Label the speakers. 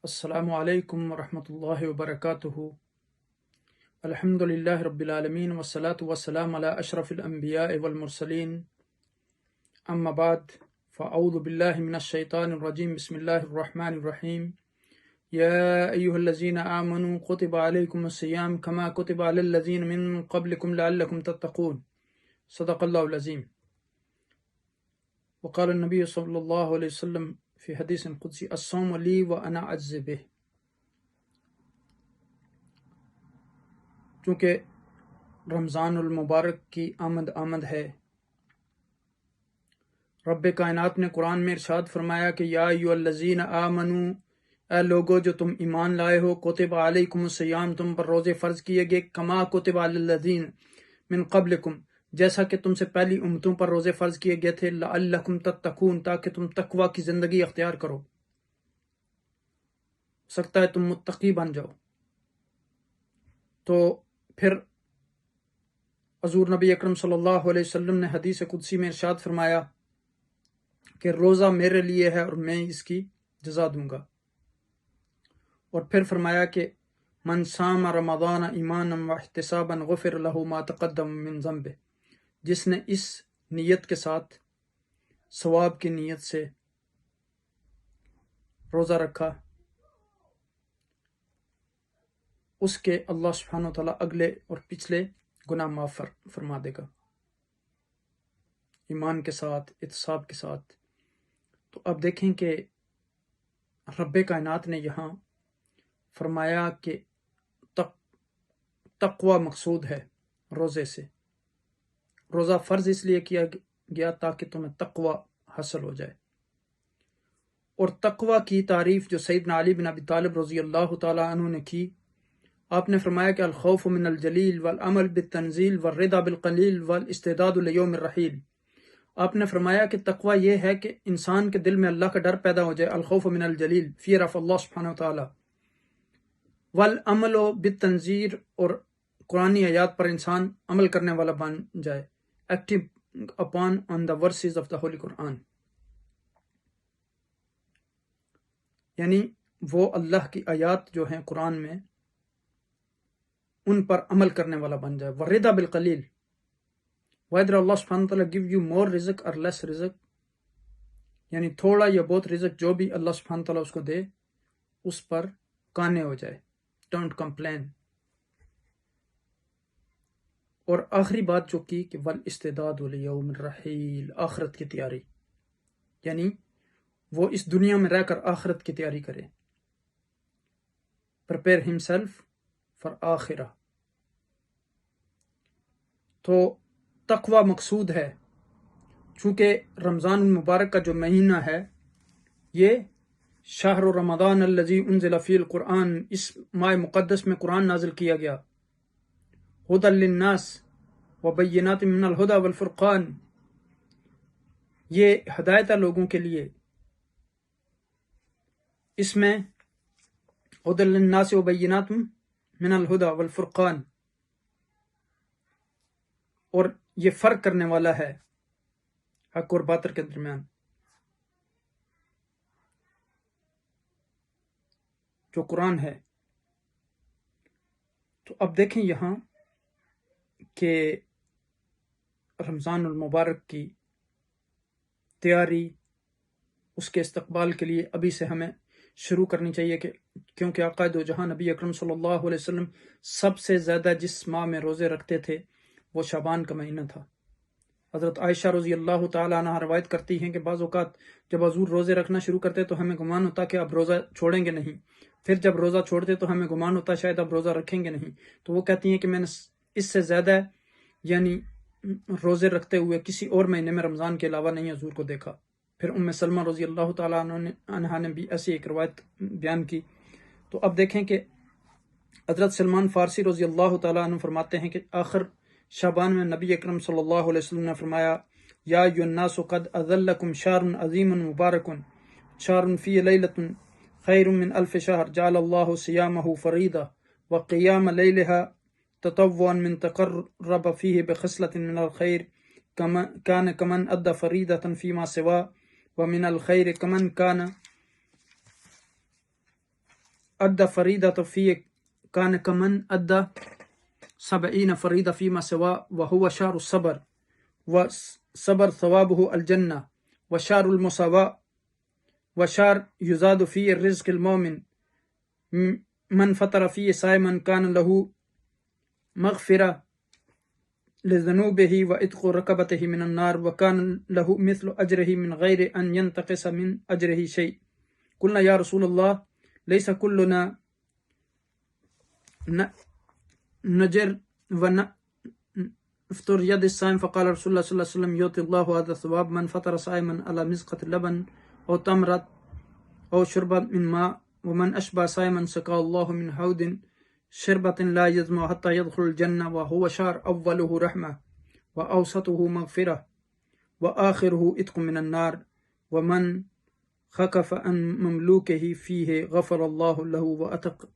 Speaker 1: السلام علیکم ورحمۃ اللہ وبرکاتہ۔ الحمد للہ رب العالمین والصلاة والسلام علی اشرف الانبیاء والمرسلین، اما بعد فاعوذ باللہ من الشیطان الرجیم، بسم اللہ الرحمن الرحیم۔ یا ایہا الذین آمنوا کتب علیکم الصیام کما کتب علی الذین من قبلکم لعلکم تتقون، صدق اللہ العظیم۔ وقال النبی صلی اللہ علیہ وسلم فی حدیث قدسی الصوم لی وانا اجزی بہ۔ چونکہ رمضان المبارک کی آمد ہے، رب کائنات نے قرآن میں ارشاد فرمایا کہ یا ایھا الذین آمنو، اے لوگو جو تم ایمان لائے ہو، کتب علیکم الصیام، تم پر روزے فرض کیے گئے، کما کتب علی الذین من قبلکم، جیسا کہ تم سے پہلی امتوں پر روزے فرض کیے گئے تھے، لعلکم تتقون، تاکہ تم تقوی کی زندگی اختیار کرو، سکتا ہے تم متقی بن جاؤ۔ تو پھر حضور نبی اکرم صلی اللہ علیہ وسلم نے حدیث قدسی میں ارشاد فرمایا کہ روزہ میرے لیے ہے اور میں اس کی جزا دوں گا، اور پھر فرمایا کہ من صام رمضان ایمانا واحتسابا غفر له ما تقدم من ذنبه، جس نے اس نیت کے ساتھ، ثواب کی نیت سے روزہ رکھا، اس کے اللہ سبحانہ وتعالیٰ اگلے اور پچھلے گناہ معاف فرما دے گا، ایمان کے ساتھ، احتساب کے ساتھ۔ تو اب دیکھیں کہ رب کائنات نے یہاں فرمایا کہ تقوی مقصود ہے روزے سے۔ روزہ فرض اس لیے کیا گیا تاکہ تمہیں تقوی حاصل ہو جائے۔ اور تقوی کی تعریف جو سیدنا علی بن ابی طالب رضی اللہ تعالیٰ عنہ نے کی، آپ نے فرمایا کہ الخوف من الجلیل والعمل بالتنزیل والرضا بالقلیل والاستعداد لیوم الرحیل۔ آپ نے فرمایا کہ تقوی یہ ہے کہ انسان کے دل میں اللہ کا ڈر پیدا ہو جائے، الخوف من الجلیل، فیئر آف اللہ سبحانہ وتعالی، والعمل بالتنزیل، اور قرآنی آیات پر انسان عمل کرنے والا بن جائے، acting upon on the verses of the holy Quran, یعنی وہ اللہ کی آیات جو ہیں قرآن میں ان پر عمل کرنے والا بن جائے۔ وَالرِّضَا بِالْقَلِيلِ، وَإِذْ اللہ سبحانہ وتعالیٰ give you more رزق or less رزق، یعنی تھوڑا یا بہت رزق جو بھی اللہ سبحانہ وتعالیٰ اس کو دے، اس پر قانے ہو جائے، ڈونٹ کمپلین۔ اور آخری بات جو کی کہ وَالْإِسْتِعْدَادُ لِيَوْمِ الرَّحِيلِ، آخرت کی تیاری، یعنی وہ اس دنیا میں رہ کر آخرت کی تیاری کرے، prepare himself for آخرہ۔ تو تقوی مقصود ہے، چونکہ رمضان المبارک کا جو مہینہ ہے، یہ شہر رمضان الذی انزل فی القرآن، اس ماہ مقدس میں قرآن نازل کیا گیا، ہدی للناس وبینات من الہدی والفرقان، یہ ہدایت ہے لوگوں کے لیے، اس میں ہدی للناس وبینات من الہدی والفرقان، اور یہ فرق کرنے والا ہے حق اور باطل کے درمیان، جو قرآن ہے۔ تو اب دیکھیں یہاں کہ رمضان المبارک کی تیاری، اس کے استقبال کے لیے ابھی سے ہمیں شروع کرنی چاہیے، کیونکہ آقا دو جہاں نبی اکرم صلی اللہ علیہ وسلم سب سے زیادہ جس ماہ میں روزے رکھتے تھے وہ شعبان کا مہینہ تھا۔ حضرت عائشہ رضی اللہ تعالیٰ عنہ روایت کرتی ہیں کہ بعض اوقات جب حضور روزے رکھنا شروع کرتے تو ہمیں گمان ہوتا کہ اب روزہ چھوڑیں گے نہیں، پھر جب روزہ چھوڑتے تو ہمیں گمان ہوتا شاید اب روزہ رکھیں گے نہیں۔ تو وہ کہتی ہیں کہ میں نے اس سے زیادہ یعنی روزے رکھتے ہوئے کسی اور مہینے میں رمضان کے علاوہ نہیں حضور کو دیکھا۔ پھر ام سلمہ رضی اللہ تعالیٰ عنہ نے بھی ایسی ایک روایت بیان کی۔ تو اب دیکھیں کہ حضرت سلمان فارسی رضی اللہ تعالیٰ عنہ فرماتے ہیں کہ آخر شعبان میں نبی اکرم صلی اللہ علیہ وسلم نے فرمایا، یا ایھا الناس قد اظلکم شہر عظیم مبارک، شہر فی لیلۃ خیر من الف شہر، جعل اللہ صیامہ فریضہ وقیام لیلہا تطوعا من تقرب فیہ بخصلۃ من الخیر کان کمن ادى فریضۃ فیما سوا ومن الخیر کمن کان أدى فريضة فيه كان كمن أدى 70 فريضة فيما سواه وهو شهر الصبر وصبر ثوابه الجنة وشهر المساواة وشهر يزاد فيه الرزق المؤمن من فطر فيه صائما كان له مغفرة لذنوبه وعتق رقبته من النار وكان له مثل أجره من غير أن ينتقص من أجره شيء. قلنا يا رسول الله ليس كلنا نجر ونفطر يد الصائم فقال رسول الله صلى الله عليه وسلم يؤتي الله هذا الثواب من فطر صائما على مزقة اللبن أو تمرة أو شربة من ماء ومن أشبع صائما سقى الله من حوض شربة لا يظمأ حتى يدخل الجنة وهو شهر أوله رحمة وأوسطه مغفرة وآخره عتق من النار ومن خكف عن مملوكه فيه غفر الله له وأتق